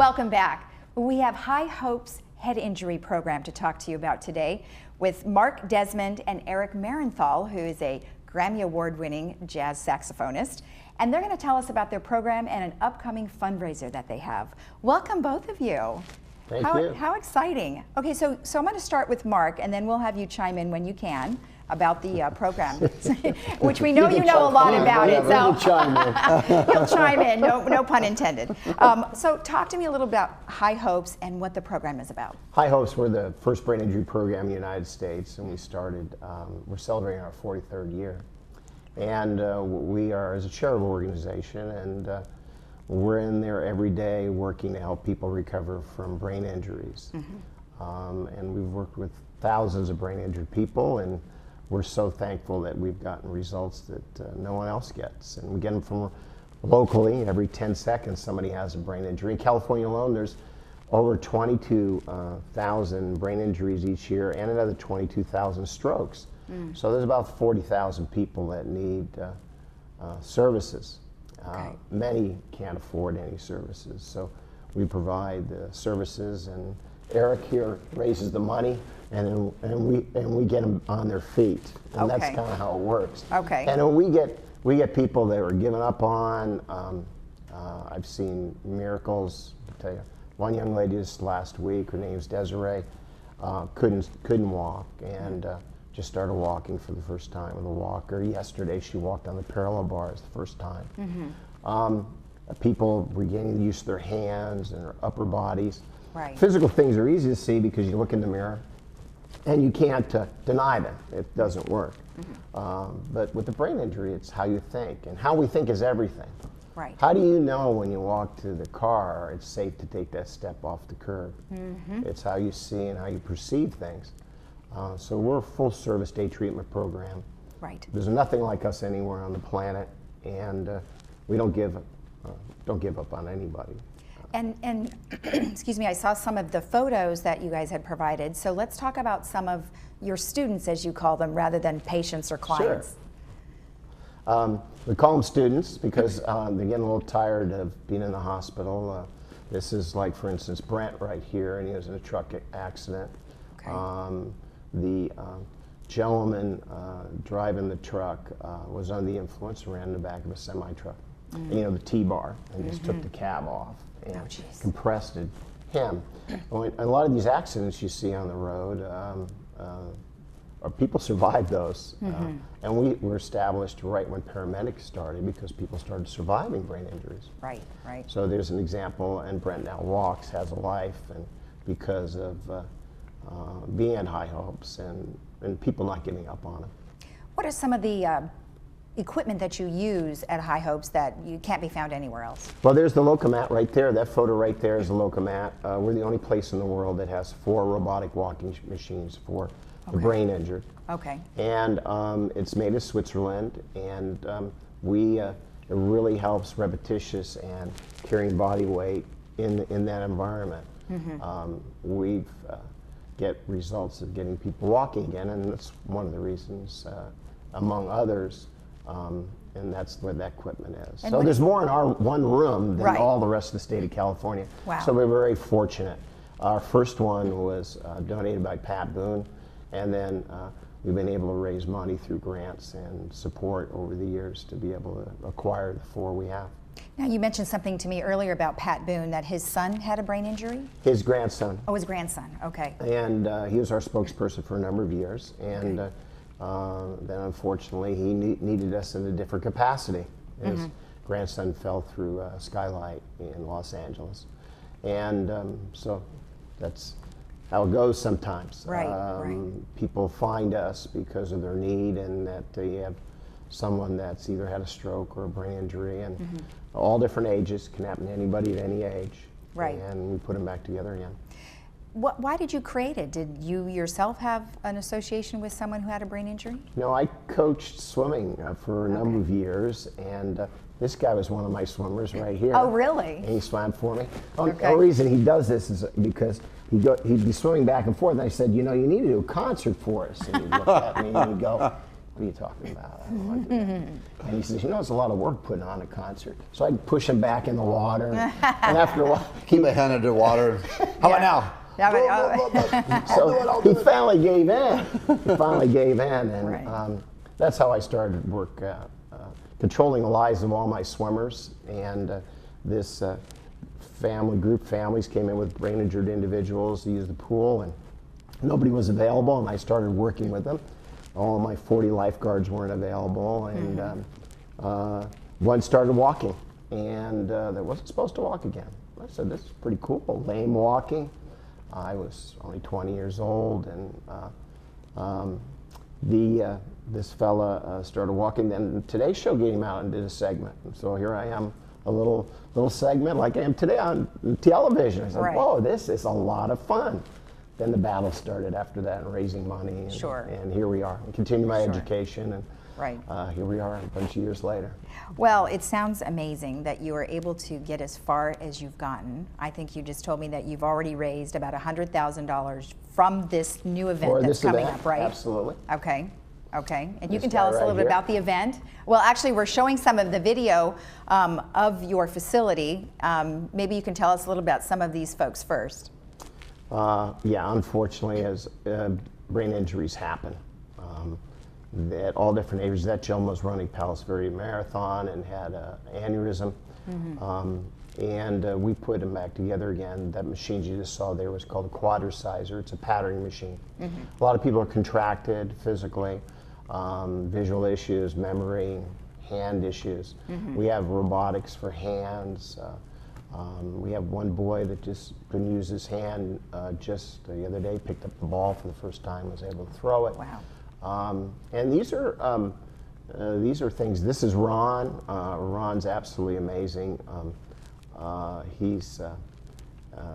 Welcome back. We have High Hopes Head Injury Program to talk to you about today with Mark Desmond and Eric Marenthal, who is a Grammy Award-winning jazz saxophonist. And they're going to tell us about their program and an upcoming fundraiser that they have. Welcome, both of you. Thank you. How exciting. Okay, so I'm going to start with Mark, and then we'll have you chime in when you can about the program, which we know you know a lot about it. So he'll chime in, no pun intended. So talk to me a little about High Hopes and what the program is about. High Hopes, we're the first brain injury program in the United States, and we started, we're celebrating our 43rd year. And we are as a charitable organization, and we're in there every day working to help people recover from brain injuries. And we've worked with thousands of brain injured people, and we're so thankful that we've gotten results that no one else gets. And we get them from locally. Every 10 seconds somebody has a brain injury. In California alone, there's over 22,000 brain injuries each year and another 22,000 strokes. So there's about 40,000 people that need services. Many can't afford any services. So we provide the services, and Eric here raises the money, and we get them on their feet, and that's kind of how it works. And we get people that were given up on. I've seen miracles. I'll tell you, one young lady just last week, her name's Desiree, couldn't walk, and just started walking for the first time with a walker. Yesterday she walked on the parallel bars the first time. People regaining the use of their hands and their upper bodies. Physical things are easy to see because you look in the mirror and you can't deny them. It doesn't work. But with the brain injury, it's how you think, and how we think is everything. How do you know when you walk to the car it's safe to take that step off the curb? It's how you see and how you perceive things. So we're a full service day treatment program. There's nothing like us anywhere on the planet, and we don't give up on anybody. And excuse me, I saw some of the photos that you guys had provided. So let's talk about some of your students, as you call them, rather than patients or clients. We call them students because they're getting a little tired of being in the hospital. This is like, for instance, Brent right here, and he was in a truck accident. The gentleman driving the truck was under the influence, ran in the back of a semi-truck. You know, the T-bar, and just took the cab off and compressed him. A lot of these accidents you see on the road, people survive those. And we were established right when paramedics started because people started surviving brain injuries. So there's an example, and Brent now walks, has a life, and because of being at High Hopes and people not giving up on him. What are some of the equipment that you use at High Hopes that you can't be found anywhere else? Well, there's the Locomat right there. That photo right there is the Locomat. We're the only place in the world that has 4 robotic walking machines for the brain injured. And it's made in Switzerland, and it really helps repetitious and carrying body weight in that environment. We've get results of getting people walking again, and that's one of the reasons, among others, and that's where that equipment is. And so there's more in our one room than all the rest of the state of California. So we're very fortunate. Our first one was donated by Pat Boone, and then we've been able to raise money through grants and support over the years to be able to acquire the 4 we have. Now, you mentioned something to me earlier about Pat Boone, that his son had a brain injury? His grandson. Oh, his grandson, And he was our spokesperson for a number of years, and then unfortunately he needed us in a different capacity. His grandson fell through a skylight in Los Angeles, and so that's how it goes sometimes. People find us because of their need, and that they have someone that's either had a stroke or a brain injury, and all different ages, can happen to anybody at any age. And we put them back together again. Why did you create it? Did you yourself have an association with someone who had a brain injury? No, I coached swimming for a number of years, and this guy was one of my swimmers right here. Oh, really? And he swam for me. The reason he does this is because he'd be swimming back and forth, and I said, you know, you need to do a concert for us. And he'd look at me and he'd go, what are you talking about? I don't want to do that. And he says, you know, it's a lot of work putting on a concert. So I'd push him back in the water. And after a while, keep my hand under water. How about now? So he finally gave in. He finally gave in. And that's how I started work, controlling the lives of all my swimmers. And this families came in with brain injured individuals to use the pool. And nobody was available, and I started working with them. All of my 40 lifeguards weren't available, and one started walking, and they wasn't supposed to walk again. I said, this is pretty cool, lame walking. I was only 20 years old, and this fella started walking. Then Today's Show gave him out and did a segment, and so here I am, a little segment like I am today on television. I said, whoa, this is a lot of fun. Then the battle started after that, and raising money, and here we are. I continue my education, and here we are a bunch of years later. Well, it sounds amazing that you were able to get as far as you've gotten. I think you just told me that you've already raised about $100,000 from this new event that's coming up, right? Absolutely. Okay. Okay, and you can tell us a little bit about the event. Well, actually, we're showing some of the video of your facility. Maybe you can tell us a little about some of these folks first. Yeah, unfortunately, as brain injuries happen at all different ages. That gentleman was running Palos Verde Marathon and had an aneurysm. And we put him back together again. That machine you just saw there was called a quadricizer. It's a patterning machine. A lot of people are contracted physically, visual issues, memory, hand issues. We have robotics for hands. We have one boy that just couldn't use his hand just the other day, picked up the ball for the first time, was able to throw it. Wow. And these are things, this is Ron. Ron's absolutely amazing. He's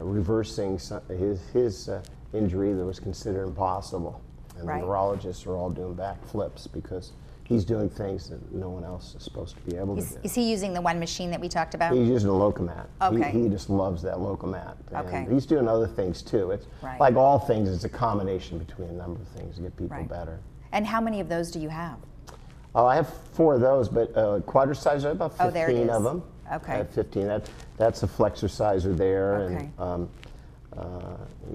reversing his injury that was considered impossible. And the neurologists are all doing backflips because he's doing things that no one else is supposed to be able to do. Is he using the one machine that we talked about? He's using a Locomat. Okay. He just loves that Locomat. And okay. He's doing other things too. It's like all things, it's a combination between a number of things to get people better. And how many of those do you have? I have 4 of those, but quadricizer, I have about 15 of them. Okay. I have 15. That's a flexorcizer there. Okay. And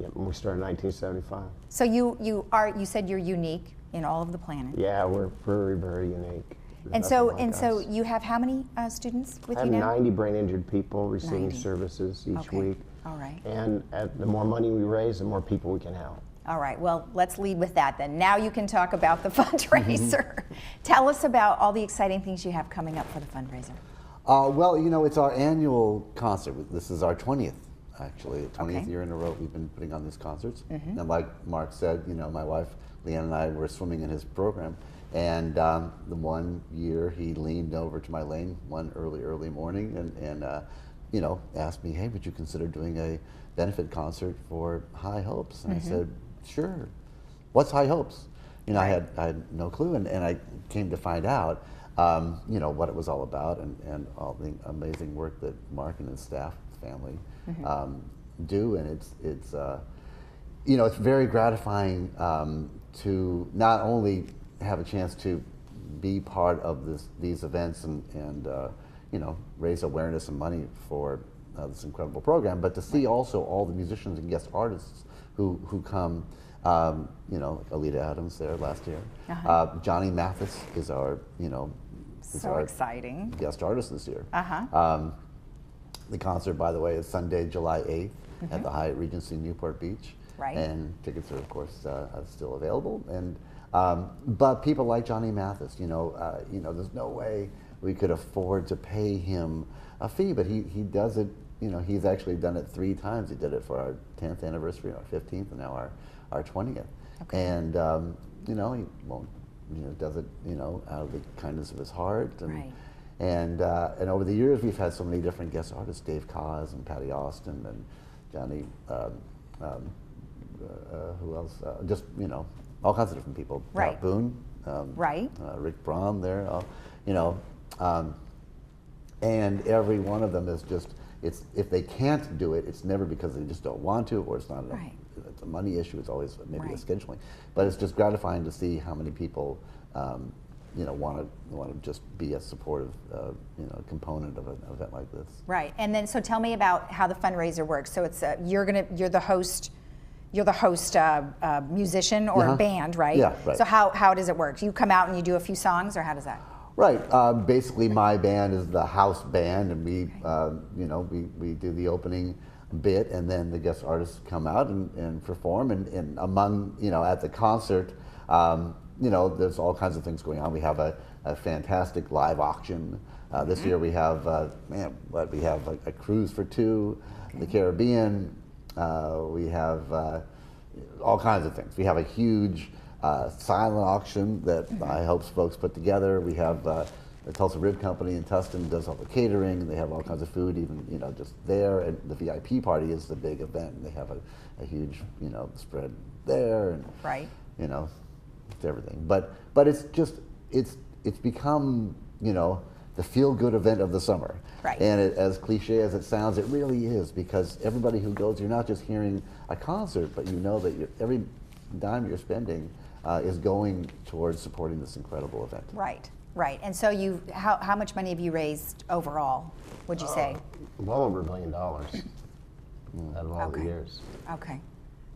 yeah, we started in 1975. So you said you're unique in all of the planet. Yeah, we're very, very unique. And so you have how many students with you now? I have 90 brain injured people receiving services each week. All right. And the more money we raise, the more people we can help. All right, well, let's lead with that then. Now you can talk about the fundraiser. Tell us about all the exciting things you have coming up for the fundraiser. Well, you know, it's our annual concert. This is our 20th, actually, 20th year in a row we've been putting on these concerts. And like Mark said, you know, my wife, Leanne, and I were swimming in his program. And the one year he leaned over to my lane one early morning and you know, asked me, hey, would you consider doing a benefit concert for High Hopes? And I said, sure. What's High Hopes? You know, I had no clue, and I came to find out, you know, what it was all about, and all the amazing work that Mark and his staff, family, do, and it's you know, it's very gratifying to not only have a chance to be part of these events and you know, raise awareness and money for this incredible program, but to see also all the musicians and guest artists who come, you know, Alita Adams there last year. Johnny Mathis is our, you know, exciting guest artist this year. The concert, by the way, is Sunday, July 8th at the Hyatt Regency Newport Beach. And tickets are, of course, still available. And but people like Johnny Mathis, you know, there's no way we could afford to pay him a fee, but he does it. You know, he's actually done it 3 times. He did it for our 10th anniversary, our 15th, and now our 20th. And you know, he won't, you know, does it, you know, out of the kindness of his heart. And and over the years, we've had so many different guest artists: Dave Koz and Patty Austin and Johnny. Who else? Just, you know, all kinds of different people. Pat Boone, Rick Brom there. You know, and every one of them is just, if they can't do it, it's never because they just don't want to, or it's not it's a money issue. It's always maybe a scheduling, but it's just gratifying to see how many people want to just be a supportive component of an event like this. Right, and then so tell me about how the fundraiser works. So it's you're the host musician or band, right? Yeah, right. So how does it work? You come out and you do a few songs, or how does that? Right. Basically, my band is the house band, and we do the opening bit, and then the guest artists come out and perform, and among at the concert, there's all kinds of things going on. We have a fantastic live auction. This year we have we have a cruise for two, in the Caribbean. We have all kinds of things. We have a huge silent auction that I help folks put together. We have the Tulsa Rib Company in Tustin does all the catering, and they have all kinds of food, even just there. And the VIP party is the big event, and they have a huge spread there, and it's everything. But it's just it's become the feel-good event of the summer. Right. And as cliche as it sounds, it really is, because everybody who goes, you're not just hearing a concert, but you know that every dime you're spending is going towards supporting this incredible event. Right, right. And so how much money have you raised overall, would you say? Well over $1 million out of all the years. Okay.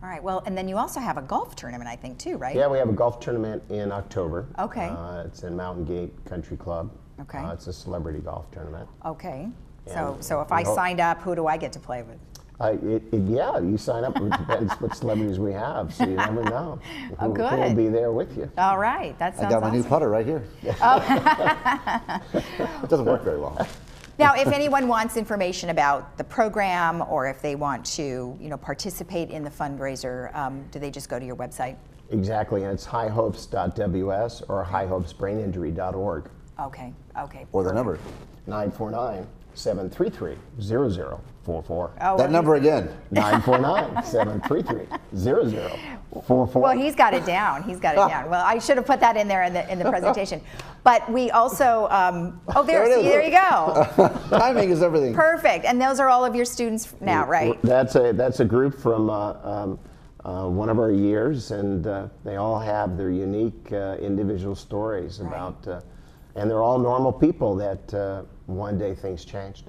All right. Well, and then you also have a golf tournament, I think, too, right? Yeah, we have a golf tournament in October. Okay. It's in Mountain Gate Country Club. Okay. It's a celebrity golf tournament. Okay. And so if I signed up, who do I get to play with? Yeah, you sign up. It depends what celebrities we have, so you never know who will be there with you. All right, that sounds I got my awesome. new putter right here. It doesn't work very well. Now, if anyone wants information about the program, or if they want to, participate in the fundraiser, do they just go to your website? Exactly, and it's highhopes.ws or highhopesbraininjury.org. Okay. Or the number 949-733-0044. That number again. 949-733-0044. Well, he's got it down. Well, I should have put that in there in the presentation. But we also, there you go. Timing is everything. Perfect. And those are all of your students now, right? That's a group from one of our years, and they all have their unique individual stories about, and they're all normal people that one day things changed.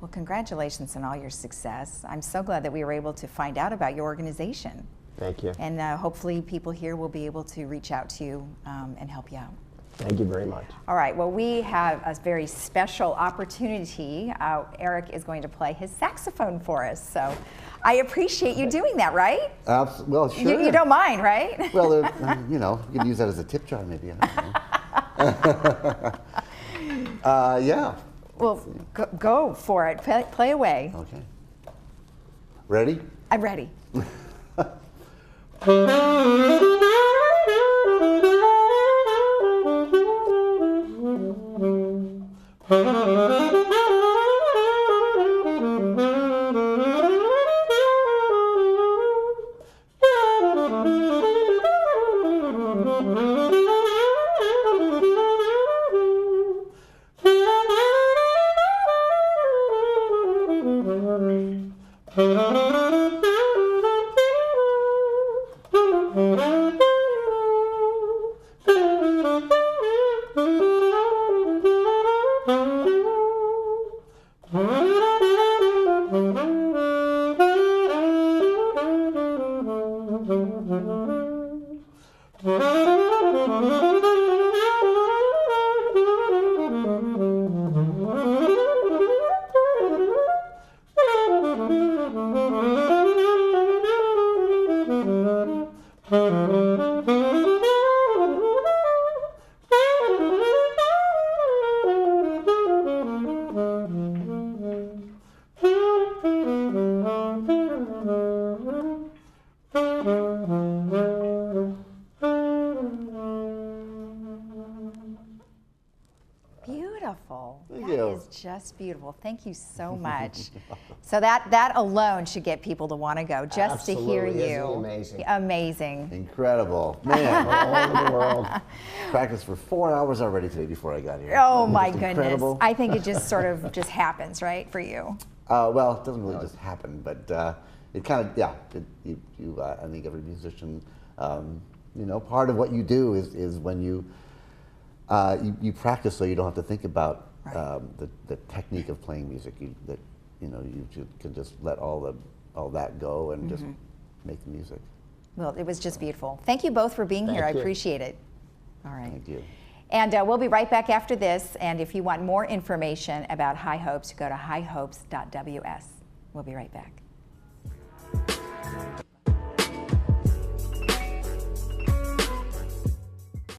Well, congratulations on all your success. I'm so glad that we were able to find out about your organization. Thank you. And hopefully people here will be able to reach out to you and help you out. Thank you very much. All right, well, we have a very special opportunity. Eric is going to play his saxophone for us, so I appreciate you doing that, right? Well, sure. You don't mind, right? Well, you can use that as a tip jar, maybe. Yeah. Well, go for it. Play away. Okay. Ready? I'm ready. just beautiful. Thank you so much. So that alone should get people to want to go, just to hear you. Isn't it amazing? Amazing. Incredible. Man, all over the world. Practiced for 4 hours already today before I got here. Oh my goodness. Incredible. I think it just sort of just happens, right, for you? Well, it doesn't really just happen, but it kind of, yeah, I think every musician, you know, part of what you do is when you practice so you don't have to think about the technique of playing music. You can just let all that go and just make the music. Well, it was just beautiful. Thank you both for being here. I you. appreciate it. All right. Thank you. And we'll be right back after this. And if you want more information about High Hopes, go to highhopes.ws. We'll be right back.